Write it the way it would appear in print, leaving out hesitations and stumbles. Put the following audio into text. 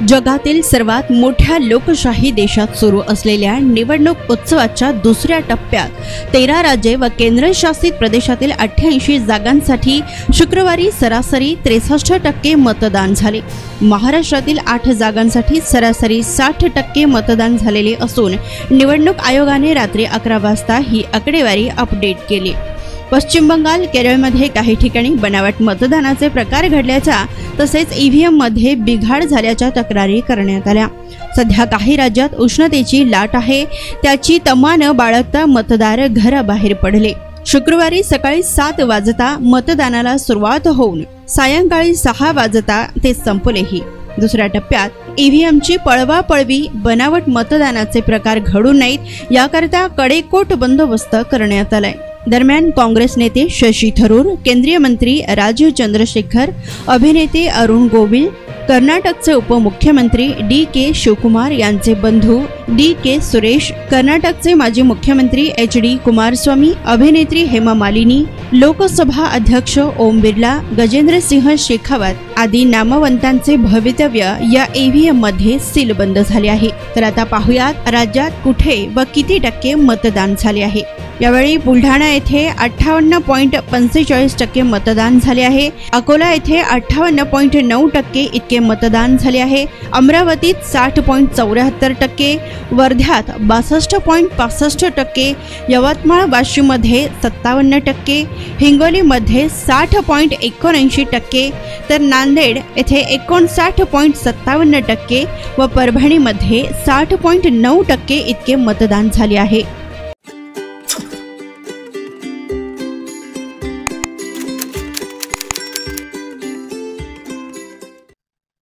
जगातील सर्वात मोठ्या लोकशाही देशात सुरू असलेल्या निवडणूक उत्सवाच्या दुसऱ्या टप्प्यात 13 राज्ये व केंद्रशासित प्रदेशातील 88 जागांसाठी शुक्रवारी सरासरी 63% मतदान झाले। महाराष्ट्रातील 8 जागांसाठी सरासरी 60% मतदान झालेले असून निवडणूक आयोगाने रात्री 11 वाजता ही आकडेवारी अपडेट केली। पश्चिम बंगाल, केरळमध्ये काही ठिकाणी बनावट मतदानाचे प्रकार घडल्याच्या तसेच ईव्हीएम मध्ये बिघाड झाल्याच्या तक्रारी करण्यात आल्या। सध्या काही राज्यात उष्णतेची लाट आहे, त्याची तमा न बाळगता मतदार घराबाहेर पडले। शुक्रवारी सकाळी 7 वाजता मतदानाला सुरुवात होऊन सायंकाळी 6 वाजता ते संपलेही। दुसऱ्या टप्प्यात ईव्हीएमची पळवापळवी, बनावट मतदानाचे प्रकार घडू नयेत याकरता कडेकोट बंदोबस्त करण्यात आलाय। दरम्यान काँग्रेस नेते शशी थरूर, केंद्रीय मंत्री राजीव चंद्रशेखर, अभिनेते अरुण गोविल, कर्नाटकचे उपमुख्यमंत्री डी.के. शिवकुमार यांचे बंधू डी.के. सुरेश, कर्नाटकचे माजी मुख्यमंत्री एच.डी. कुमारस्वामी, अभिनेत्री हेमा मालिनी, लोकसभा अध्यक्ष ओम बिर्ला, गजेंद्र सिंह शेखावत आदी नामवंतांचे भवितव्य या ईव्हीएम मध्ये सीलबंद झाले आहे। तर आता पाहुयात राज्यात कुठे व किती टक्के मतदान झाले आहे। यावेळी बुलढाणा येथे 58.45% मतदान झाले आहे। अकोला येथे 58.9% इतके मतदान झाले आहे। अमरावतीत 60.74%, वर्ध्यात 62.65%, यवतमाळ वाशिममध्ये 57%, हिंगोलीमध्ये 60.79%, तर नांदेड येथे 59.57% व परभणीमध्ये 60.9% इतके मतदान झाले आहे।